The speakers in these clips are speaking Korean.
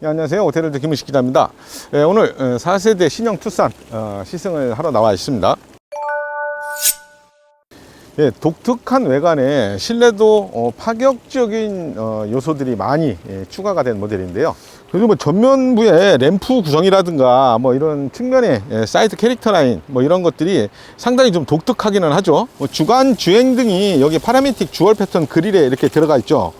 안녕하세요. 오태르드 김은식 기자입니다. 오늘 4세대 신형 투싼 시승을 하러 나와 있습니다. 독특한 외관에 실내도 파격적인 요소들이 많이 추가가 된 모델인데요. 그리고 뭐 전면부의 램프 구성이라든가 뭐 이런 측면의 사이드 캐릭터 라인 뭐 이런 것들이 상당히 좀 독특하기는 하죠. 주간 주행등이 여기 파라메틱 주얼 패턴 그릴에 이렇게 들어가 있죠.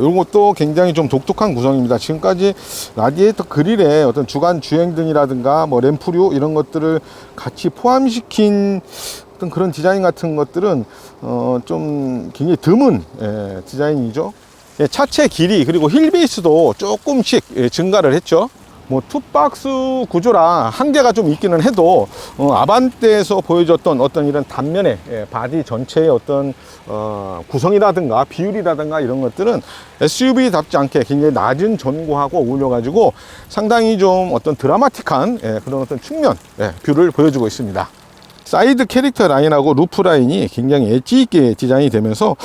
이런 것도 굉장히 좀 독특한 구성입니다. 지금까지 라디에이터 그릴에 어떤 주간 주행등이라든가 뭐 램프류 이런 것들을 같이 포함시킨 어떤 그런 디자인 같은 것들은 좀 굉장히 드문 디자인이죠. 차체 길이 그리고 힐 베이스도 조금씩 증가를 했죠. 뭐 투박스 구조라 한계가 좀 있기는 해도 아반떼에서 보여줬던 어떤 이런 단면의 바디 전체의 어떤 구성이라든가 비율이라든가 이런 것들은 SUV답지 않게 굉장히 낮은 전고하고 어울려 가지고 상당히 좀 어떤 드라마틱한 그런 어떤 측면 뷰를 보여주고 있습니다. 사이드 캐릭터 라인하고 루프 라인이 굉장히 엣지 있게 디자인이 되면서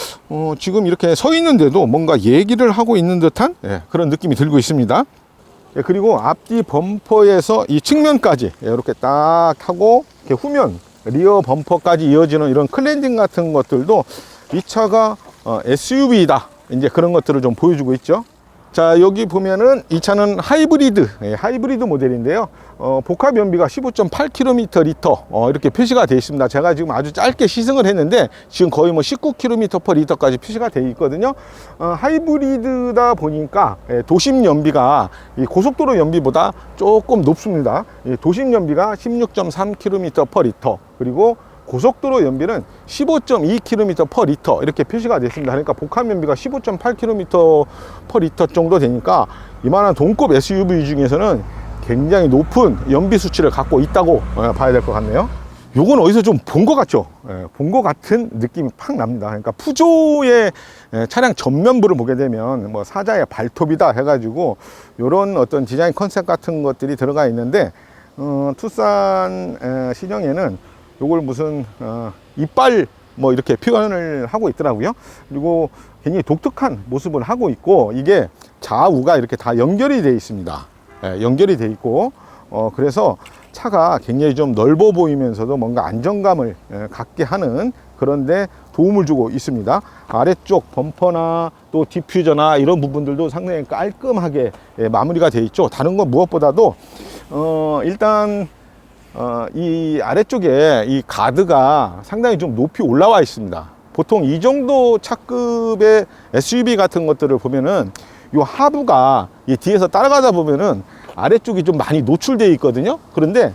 지금 이렇게 서 있는데도 뭔가 얘기를 하고 있는 듯한 그런 느낌이 들고 있습니다. 그리고 앞뒤 범퍼에서 이 측면까지 이렇게 딱 하고 이렇게 후면 리어 범퍼까지 이어지는 이런 클렌징 같은 것들도 이 차가 SUV다 이제 그런 것들을 좀 보여주고 있죠. 자, 여기 보면은 이 차는 하이브리드 모델인데요. 복합 연비가 15.8km 리터 이렇게 표시가 되어 있습니다. 제가 지금 아주 짧게 시승을 했는데 지금 거의 뭐 19km 리터까지 표시가 되어 있거든요. 하이브리드다 보니까 도심 연비가 이 고속도로 연비보다 조금 높습니다. 도심 연비가 16.3km 리터 그리고 고속도로 연비는 15.2km 리터 이렇게 표시가 됐습니다. 그러니까 복합 연비가 15.8km 리터 정도 되니까 이만한 동급 SUV 중에서는 굉장히 높은 연비 수치를 갖고 있다고 봐야 될 것 같네요. 요건 어디서 좀 본 것 같죠? 본 것 같은 느낌이 팍 납니다. 그러니까 푸조의 차량 전면부를 보게 되면 뭐 사자의 발톱이다 해가지고 요런 어떤 디자인 컨셉 같은 것들이 들어가 있는데 투싼 신형에는 요걸 무슨 이빨 뭐 이렇게 표현을 하고 있더라고요. 그리고 굉장히 독특한 모습을 하고 있고 이게 좌우가 이렇게 다 연결이 되어 있습니다. 연결이 되어 있고 그래서 차가 굉장히 좀 넓어 보이면서도 뭔가 안정감을 갖게 하는 그런데 도움을 주고 있습니다. 아래쪽 범퍼나 또 디퓨저나 이런 부분들도 상당히 깔끔하게 마무리가 되어 있죠. 다른 건 무엇보다도 일단 이 아래쪽에 이 가드가 상당히 좀 높이 올라와 있습니다. 보통 이 정도 차급의 SUV 같은 것들을 보면은 이 하부가 이 뒤에서 따라가다 보면은 아래쪽이 좀 많이 노출되어 있거든요. 그런데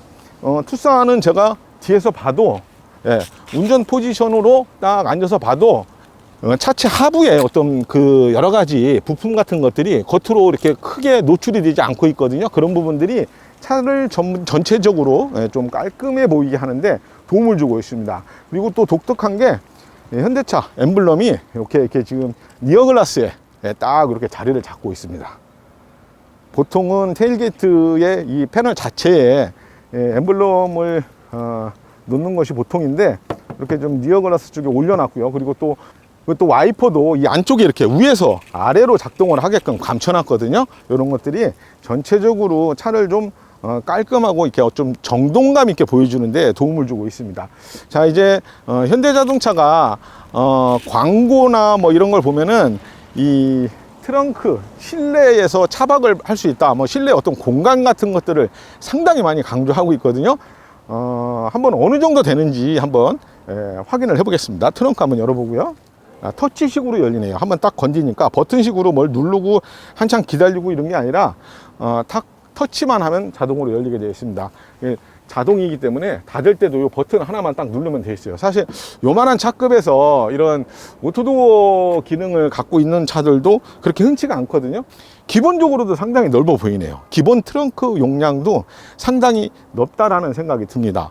투싼은 제가 뒤에서 봐도 운전 포지션으로 딱 앉아서 봐도 차체 하부에 어떤 그 여러 가지 부품 같은 것들이 겉으로 이렇게 크게 노출이 되지 않고 있거든요. 그런 부분들이 차를 전체적으로 좀 깔끔해 보이게 하는데 도움을 주고 있습니다. 그리고 또 독특한 게 현대차 엠블럼이 이렇게 지금 리어글라스에 딱 이렇게 자리를 잡고 있습니다. 보통은 테일게이트의 이 패널 자체에 엠블럼을 놓는 것이 보통인데 이렇게 좀 리어글라스 쪽에 올려놨고요. 그리고 또 와이퍼도 이 안쪽에 이렇게 위에서 아래로 작동을 하게끔 감춰놨거든요. 이런 것들이 전체적으로 차를 좀 깔끔하고 이렇게 좀 정동감 있게 보여주는데 도움을 주고 있습니다. 자, 이제 현대자동차가 광고나 뭐 이런 걸 보면은 이 트렁크 실내에서 차박을 할 수 있다, 뭐 실내 어떤 공간 같은 것들을 상당히 많이 강조하고 있거든요. 한번 어느 정도 되는지 한번 확인을 해 보겠습니다. 트렁크 한번 열어보고요. 터치식으로 열리네요. 한번 딱 건드니까 버튼식으로 뭘 누르고 한참 기다리고 이런 게 아니라 탁 터치만 하면 자동으로 열리게 되어 있습니다. 자동이기 때문에 닫을 때도 이 버튼 하나만 딱 누르면 되어 있어요. 사실 요만한 차급에서 이런 오토도어 기능을 갖고 있는 차들도 그렇게 흔치가 않거든요. 기본적으로도 상당히 넓어 보이네요. 기본 트렁크 용량도 상당히 넓다라는 생각이 듭니다.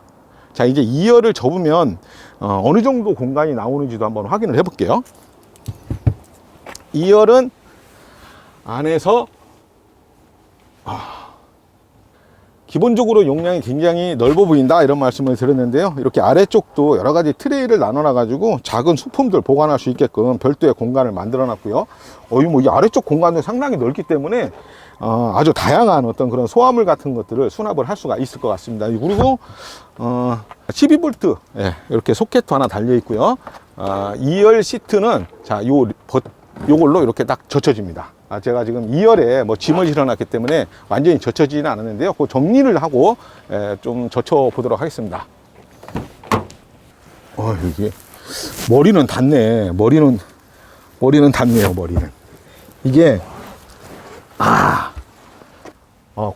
자, 이제 2열을 접으면 어느 정도 공간이 나오는지도 한번 확인을 해 볼게요. 2열은 안에서 기본적으로 용량이 굉장히 넓어 보인다 이런 말씀을 드렸는데요. 이렇게 아래쪽도 여러 가지 트레이를 나눠놔 가지고 작은 소품들 보관할 수 있게끔 별도의 공간을 만들어 놨고요. 이 아래쪽 공간도 상당히 넓기 때문에 아주 다양한 어떤 그런 소화물 같은 것들을 수납을 할 수가 있을 것 같습니다. 그리고 12V 이렇게 소켓도 하나 달려 있고요. 2열 시트는 요걸로 이렇게 딱 젖혀집니다. 제가 지금 2열에 뭐 짐을 실어놨기 때문에 완전히 젖혀지지는 않았는데요. 그 정리를 하고 좀 젖혀 보도록 하겠습니다. 이게 머리는 닿네. 머리는 닿네요. 머리는 이게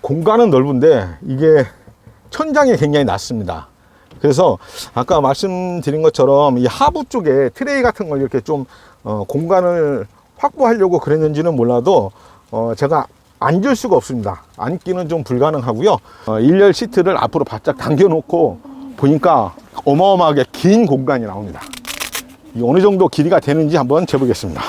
공간은 넓은데 이게 천장이 굉장히 낮습니다. 그래서 아까 말씀드린 것처럼 이 하부 쪽에 트레이 같은 걸 이렇게 좀 공간을 확보하려고 그랬는지는 몰라도 제가 앉을 수가 없습니다. 앉기는 좀 불가능하고요. 1열 시트를 앞으로 바짝 당겨 놓고 보니까 어마어마하게 긴 공간이 나옵니다. 이 어느 정도 길이가 되는지 한번 재보겠습니다.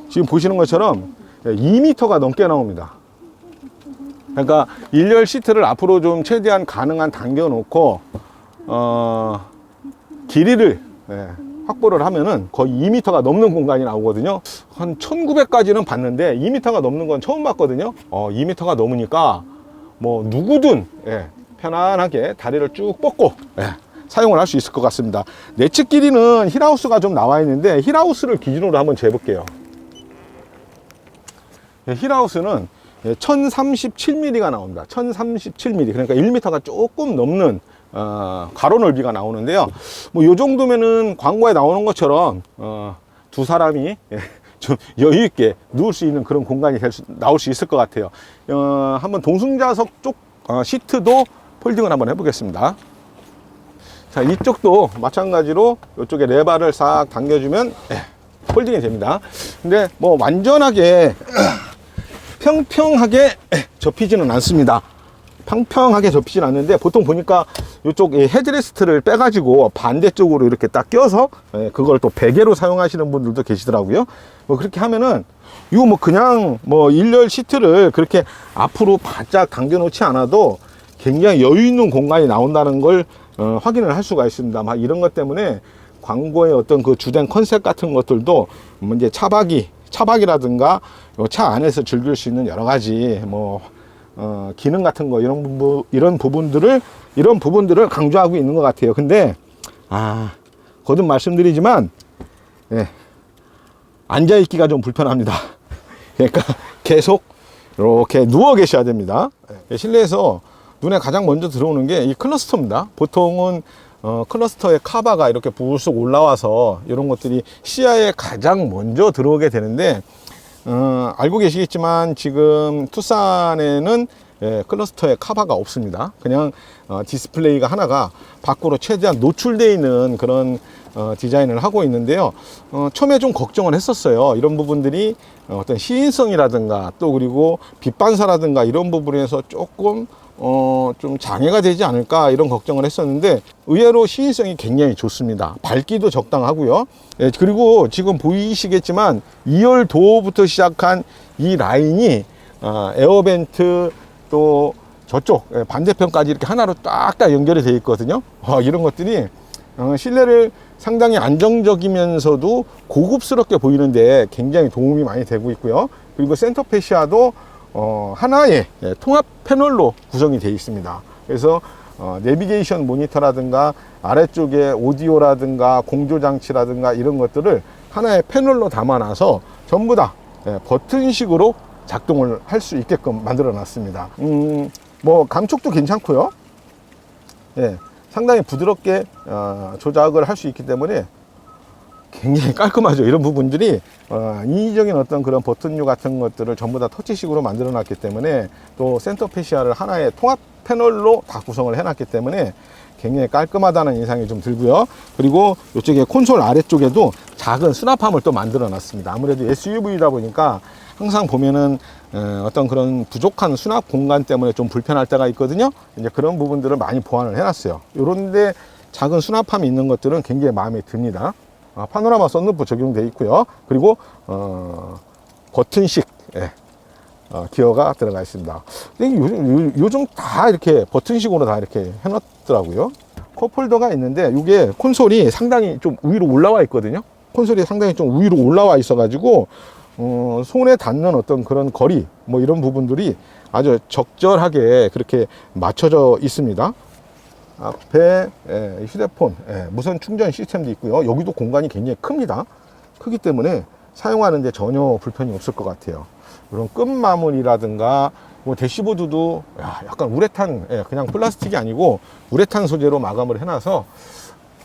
지금 보시는 것처럼 2m가 넘게 나옵니다. 그러니까 1열 시트를 앞으로 좀 최대한 가능한 당겨 놓고 길이를 확보를 하면은 거의 2m가 넘는 공간이 나오거든요. 한 1900까지는 봤는데 2m가 넘는 건 처음 봤거든요. 2m가 넘으니까 뭐 누구든 편안하게 다리를 쭉 뻗고 사용을 할 수 있을 것 같습니다. 내측 길이는 힐하우스가 좀 나와 있는데 힐하우스를 기준으로 한번 재볼게요. 힐하우스는 1037mm가 나옵니다. 1037mm, 그러니까 1m가 조금 넘는 가로 넓이가 나오는데요. 뭐 요 정도면은 광고에 나오는 것처럼 두 사람이 좀 여유 있게 누울 수 있는 그런 공간이 나올 수 있을 것 같아요. 한번 동승자석 쪽 시트도 폴딩을 한번 해보겠습니다. 자, 이쪽도 마찬가지로 이쪽에 레바를 싹 당겨주면 폴딩이 됩니다. 근데 뭐 완전하게 평평하게 접히지는 않습니다. 평평하게 접히진 않는데 보통 보니까 이쪽 헤드레스트를 빼가지고 반대쪽으로 이렇게 딱 껴서 그걸 또 베개로 사용하시는 분들도 계시더라고요. 뭐 그렇게 하면은 이거 뭐 그냥 뭐 1열 시트를 그렇게 앞으로 바짝 당겨 놓지 않아도 굉장히 여유 있는 공간이 나온다는 걸 확인을 할 수가 있습니다. 막 이런 것 때문에 광고의 어떤 그 주된 컨셉 같은 것들도 뭐 이제 차박이라든가 차 안에서 즐길 수 있는 여러 가지 뭐 기능 같은 거 이런 부분들을 강조하고 있는 것 같아요. 근데 거듭 말씀드리지만 앉아 있기가 좀 불편합니다. 그러니까 계속 이렇게 누워 계셔야 됩니다. 실내에서 눈에 가장 먼저 들어오는 게 이 클러스터입니다. 보통은 클러스터의 카바가 이렇게 불쑥 올라와서 이런 것들이 시야에 가장 먼저 들어오게 되는데 알고 계시겠지만 지금 투싼에는 클러스터에 카바가 없습니다. 그냥 디스플레이가 하나가 밖으로 최대한 노출되어 있는 그런 디자인을 하고 있는데요. 처음에 좀 걱정을 했었어요. 이런 부분들이 어떤 시인성이라든가 또 그리고 빛 반사라든가 이런 부분에서 조금 좀 장애가 되지 않을까 이런 걱정을 했었는데 의외로 시인성이 굉장히 좋습니다. 밝기도 적당하고요. 그리고 지금 보이시겠지만 2열 도어부터 시작한 이 라인이 에어벤트 또 저쪽 반대편까지 이렇게 하나로 딱딱 연결이 되어 있거든요. 이런 것들이 실내를 상당히 안정적이면서도 고급스럽게 보이는데 굉장히 도움이 많이 되고 있고요. 그리고 센터 패시아도 하나의 통합 패널로 구성이 되어 있습니다. 그래서 내비게이션 모니터라든가 아래쪽에 오디오라든가 공조장치라든가 이런 것들을 하나의 패널로 담아놔서 전부 다 버튼식으로 작동을 할 수 있게끔 만들어 놨습니다. 뭐 감촉도 괜찮고요. 상당히 부드럽게 조작을 할 수 있기 때문에 굉장히 깔끔하죠. 이런 부분들이 인위적인 어떤 그런 버튼류 같은 것들을 전부 다 터치식으로 만들어 놨기 때문에 또 센터 패시아를 하나의 통합 패널로 다 구성을 해 놨기 때문에 굉장히 깔끔하다는 인상이 좀 들고요. 그리고 이쪽에 콘솔 아래쪽에도 작은 수납함을 또 만들어 놨습니다. 아무래도 SUV다 보니까 항상 보면은 어떤 그런 부족한 수납 공간 때문에 좀 불편할 때가 있거든요. 이제 그런 부분들을 많이 보완을 해 놨어요. 요런데 작은 수납함이 있는 것들은 굉장히 마음에 듭니다. 파노라마 썬루프 적용되어 있고요. 그리고 버튼식 기어가 들어가 있습니다. 요즘 다 이렇게 버튼식으로 다 이렇게 해놨더라고요. 컵홀더가 있는데 이게 콘솔이 상당히 좀 위로 올라와 있거든요. 콘솔이 상당히 좀 위로 올라와 있어 가지고 손에 닿는 어떤 그런 거리 뭐 이런 부분들이 아주 적절하게 그렇게 맞춰져 있습니다. 앞에 휴대폰 무선 충전 시스템도 있고요. 여기도 공간이 굉장히 큽니다. 크기 때문에 사용하는데 전혀 불편이 없을 것 같아요. 이런 끝마무리라든가 뭐 대시보드도 약간 우레탄, 그냥 플라스틱이 아니고 우레탄 소재로 마감을 해놔서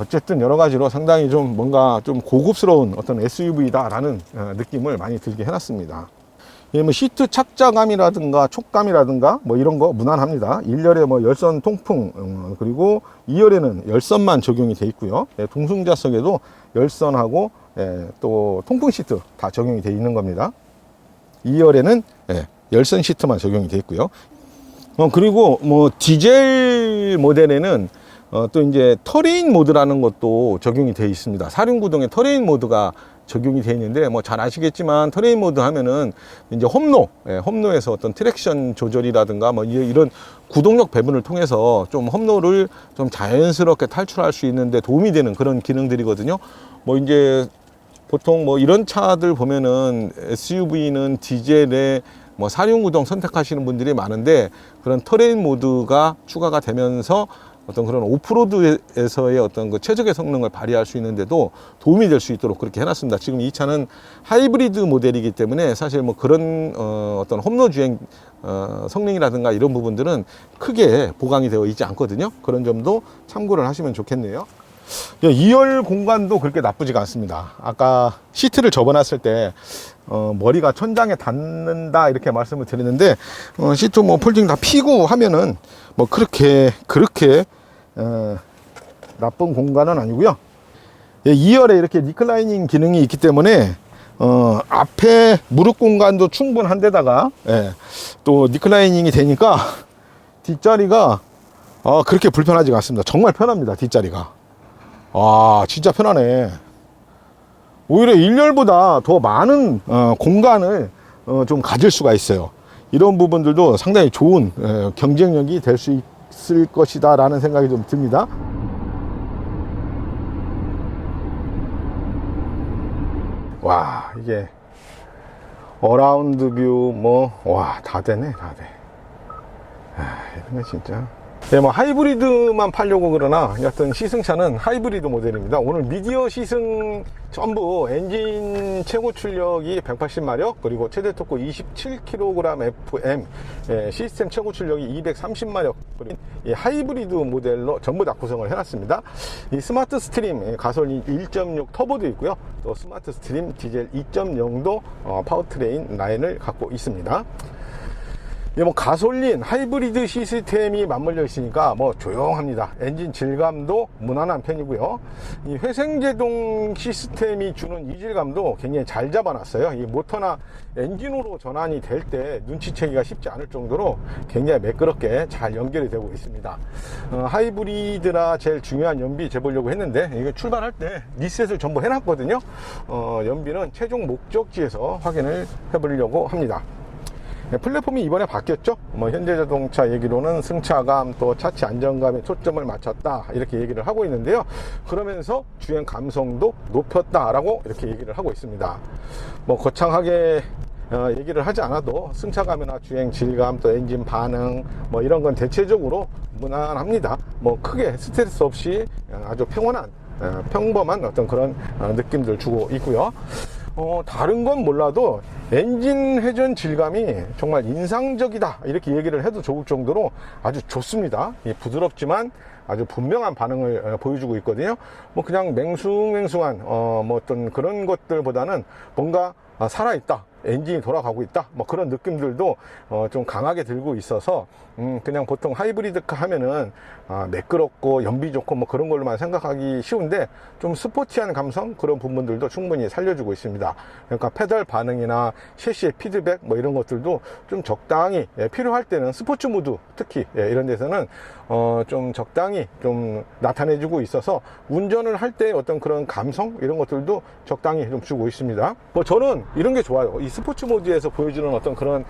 어쨌든 여러 가지로 상당히 좀 뭔가 좀 고급스러운 어떤 SUV다라는 느낌을 많이 들게 해놨습니다. 뭐 시트 착자감이라든가 촉감이라든가 뭐 이런 거 무난합니다. 1열에 뭐 열선 통풍, 그리고 2열에는 열선만 적용이 돼 있고요. 동승자석에도 열선하고 또 통풍 시트 다 적용이 돼 있는 겁니다. 2열에는 열선 시트만 적용이 돼 있고요. 그리고 뭐 디젤 모델에는 또 이제 터레인 모드라는 것도 적용이 되어 있습니다. 사륜구동에 터레인 모드가 적용이 되어 있는데 뭐 잘 아시겠지만 터레인 모드 하면은 이제 험로에서 어떤 트랙션 조절이라든가 뭐 이런 구동력 배분을 통해서 좀 험로를 좀 자연스럽게 탈출할 수 있는데 도움이 되는 그런 기능들이거든요. 뭐 이제 보통 뭐 이런 차들 보면은 SUV는 디젤에 뭐 사륜구동 선택하시는 분들이 많은데 그런 터레인 모드가 추가가 되면서 어떤 그런 오프로드에서의 어떤 그 최적의 성능을 발휘할 수 있는데도 도움이 될 수 있도록 그렇게 해놨습니다. 지금 이 차는 하이브리드 모델이기 때문에 사실 뭐 그런 어떤 험로 주행 성능이라든가 이런 부분들은 크게 보강이 되어 있지 않거든요. 그런 점도 참고를 하시면 좋겠네요. 2열 공간도 그렇게 나쁘지가 않습니다. 아까 시트를 접어놨을 때 머리가 천장에 닿는다 이렇게 말씀을 드렸는데 시트 뭐 폴딩 다 피고 하면은 뭐 그렇게 나쁜 공간은 아니고요. 2열에 이렇게 리클라이닝 기능이 있기 때문에 앞에 무릎 공간도 충분한데다가 또 리클라이닝이 되니까 뒷자리가 그렇게 불편하지가 않습니다. 정말 편합니다. 뒷자리가 진짜 편하네. 오히려 1열보다 더 많은 공간을 좀 가질 수가 있어요. 이런 부분들도 상당히 좋은 경쟁력이 될 수 있을 것이다 라는 생각이 좀 듭니다. 와, 이게 어라운드 뷰 다 되네. 이런 거 진짜 뭐 하이브리드만 팔려고 그러나 여하튼 시승차는 하이브리드 모델입니다. 오늘 미디어 시승 전부 엔진 최고 출력이 180마력 그리고 최대 토크 27kg FM, 시스템 최고 출력이 230마력 그리고 이 하이브리드 모델로 전부 다 구성을 해놨습니다. 이 스마트 스트림 가솔린 1.6 터보도 있고요. 또 스마트 스트림 디젤 2.0도 파워트레인 라인을 갖고 있습니다. 뭐 가솔린 하이브리드 시스템이 맞물려 있으니까 뭐 조용합니다. 엔진 질감도 무난한 편이고요. 이 회생제동 시스템이 주는 이질감도 굉장히 잘 잡아놨어요. 이 모터나 엔진으로 전환이 될 때 눈치채기가 쉽지 않을 정도로 굉장히 매끄럽게 잘 연결이 되고 있습니다. 하이브리드라 제일 중요한 연비 재보려고 했는데 이게 출발할 때 리셋을 전부 해놨거든요. 연비는 최종 목적지에서 확인을 해보려고 합니다. 플랫폼이 이번에 바뀌었죠. 현대자동차 얘기로는 승차감 또 차체 안정감에 초점을 맞췄다 이렇게 얘기를 하고 있는데요. 그러면서 주행 감성도 높였다라고 이렇게 얘기를 하고 있습니다. 거창하게 얘기를 하지 않아도 승차감이나 주행 질감 또 엔진 반응 이런 건 대체적으로 무난합니다. 크게 스트레스 없이 아주 평범한 어떤 그런 느낌들 주고 있고요. 다른 건 몰라도 엔진 회전 질감이 정말 인상적이다 이렇게 얘기를 해도 좋을 정도로 아주 좋습니다. 부드럽지만 아주 분명한 반응을 보여주고 있거든요. 그냥 맹숭맹숭한 어떤 그런 것들보다는 뭔가 살아있다, 엔진이 돌아가고 있다 그런 느낌들도 좀 강하게 들고 있어서 그냥 보통 하이브리드카 하면은 매끄럽고 연비 좋고 그런 걸로만 생각하기 쉬운데 좀 스포티한 감성 그런 부분들도 충분히 살려주고 있습니다. 그러니까 페달 반응이나 셰시의 피드백 이런 것들도 좀 적당히 필요할 때는 스포츠 모드 특히 이런 데서는 좀 적당히 좀 나타내주고 있어서 운전을 할 때 어떤 그런 감성 이런 것들도 적당히 좀 주고 있습니다. 저는 이런 게 좋아요. 이 스포츠 모드에서 보여주는 어떤 그런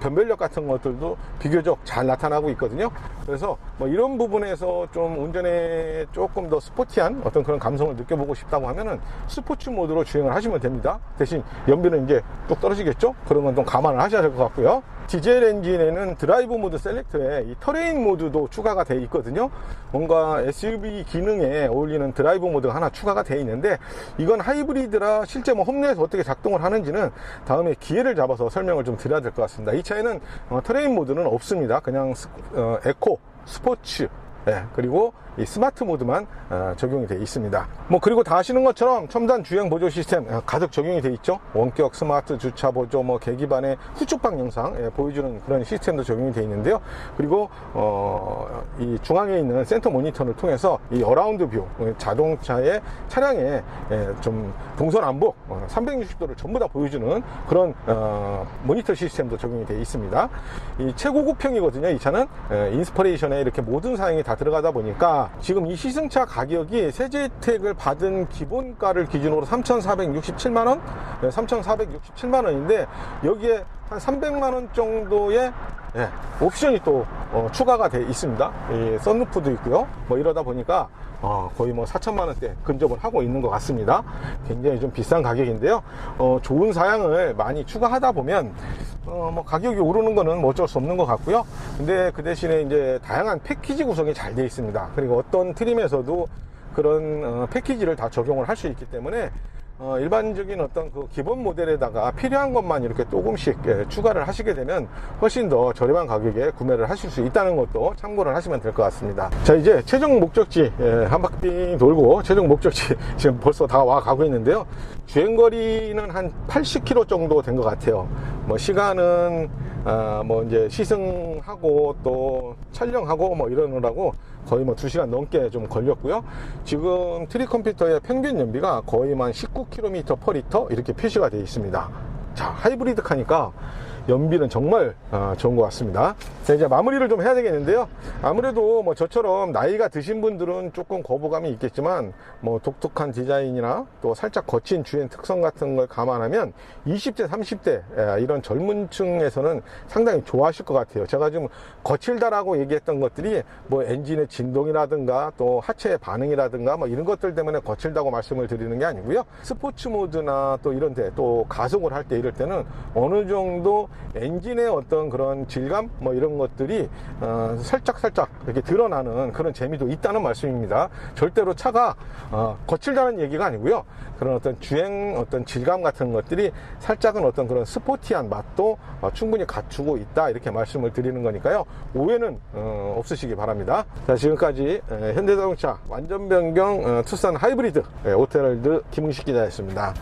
변별력 같은 것들도 비교적 잘 나타나고 있거든요. 그래서 뭐 이런 부분에서 좀 운전에 조금 더 스포티한 어떤 그런 감성을 느껴보고 싶다고 하면은 스포츠 모드로 주행을 하시면 됩니다. 대신 연비는 이제 뚝 떨어지겠죠? 그런 건 좀 감안을 하셔야 될 것 같고요. 디젤 엔진에는 드라이브 모드 셀렉트에 이 터레인 모드도 추가가 되어 있거든요. 뭔가 SUV 기능에 어울리는 드라이브 모드가 하나 추가가 되어 있는데, 이건 하이브리드라 실제 뭐 홈로에서 어떻게 작동을 하는지는 다음에 기회를 잡아서 설명을 좀 드려야 될 것 같습니다. 이 차에는 터레인 모드는 없습니다. 그냥 에코, 스포츠, 그리고 이 스마트 모드만 적용이 되어 있습니다. 뭐 그리고 다 아시는 것처럼 첨단 주행 보조 시스템 가득 적용이 되어 있죠. 원격 스마트 주차 보조, 뭐 계기판의 후측방 영상 보여주는 그런 시스템도 적용이 되어 있는데요. 그리고 이 중앙에 있는 센터 모니터를 통해서 이 어라운드 뷰, 자동차의 차량의 좀 동서남북 360도를 전부 다 보여주는 그런 모니터 시스템도 적용이 되어 있습니다. 이 최고급형이거든요. 이 차는 인스퍼레이션에 이렇게 모든 사양이 다 들어가다 보니까 지금 이 시승차 가격이 세제 혜택을 받은 기본가를 기준으로 3,467만원? 3,467만원인데 여기에 한 300만원 정도의 옵션이 또 추가가 되어 있습니다. 이 썬루프도 있고요. 뭐 이러다 보니까 거의 뭐 4천만원대 근접을 하고 있는 것 같습니다. 굉장히 좀 비싼 가격인데요. 좋은 사양을 많이 추가하다 보면 뭐 가격이 오르는 거는 뭐 어쩔 수 없는 것 같고요. 근데 그 대신에 이제 다양한 패키지 구성이 잘 되어 있습니다. 그리고 어떤 트림에서도 그런 패키지를 다 적용을 할 수 있기 때문에 일반적인 어떤 그 기본 모델에다가 필요한 것만 이렇게 조금씩 추가를 하시게 되면 훨씬 더 저렴한 가격에 구매를 하실 수 있다는 것도 참고를 하시면 될 것 같습니다. 자, 이제 최종 목적지 한 바퀴 돌고 최종 목적지 지금 벌써 다 와 가고 있는데요. 주행거리는 한 80km 정도 된 것 같아요. 뭐 시간은 뭐 이제 시승하고 또 촬영하고 뭐 이러느라고 거의 뭐 2시간 넘게 좀 걸렸고요. 지금 트리 컴퓨터의 평균 연비가 거의 한 19km/리터 이렇게 표시가 되어 있습니다. 자, 하이브리드 카니까 연비는 정말 좋은 것 같습니다. 자, 이제 마무리를 좀 해야 되겠는데요. 아무래도 뭐 저처럼 나이가 드신 분들은 조금 거부감이 있겠지만 뭐 독특한 디자인이나 또 살짝 거친 주행 특성 같은 걸 감안하면 20대 30대 이런 젊은 층에서는 상당히 좋아하실 것 같아요. 제가 좀 거칠다라고 얘기했던 것들이 뭐 엔진의 진동이라든가 또 하체의 반응이라든가 뭐 이런 것들 때문에 거칠다고 말씀을 드리는 게 아니고요. 스포츠 모드나 또 이런 데 또 가속을 할 때 이럴 때는 어느 정도 엔진의 어떤 그런 질감 뭐 이런 것들이 살짝 이렇게 드러나는 그런 재미도 있다는 말씀입니다. 절대로 차가 거칠다는 얘기가 아니고요. 그런 어떤 주행 어떤 질감 같은 것들이 살짝은 어떤 그런 스포티한 맛도 충분히 갖추고 있다, 이렇게 말씀을 드리는 거니까요. 오해는 없으시기 바랍니다. 자, 지금까지 현대자동차 완전 변경 투싼 하이브리드 오토헤럴드 김응식 기자였습니다.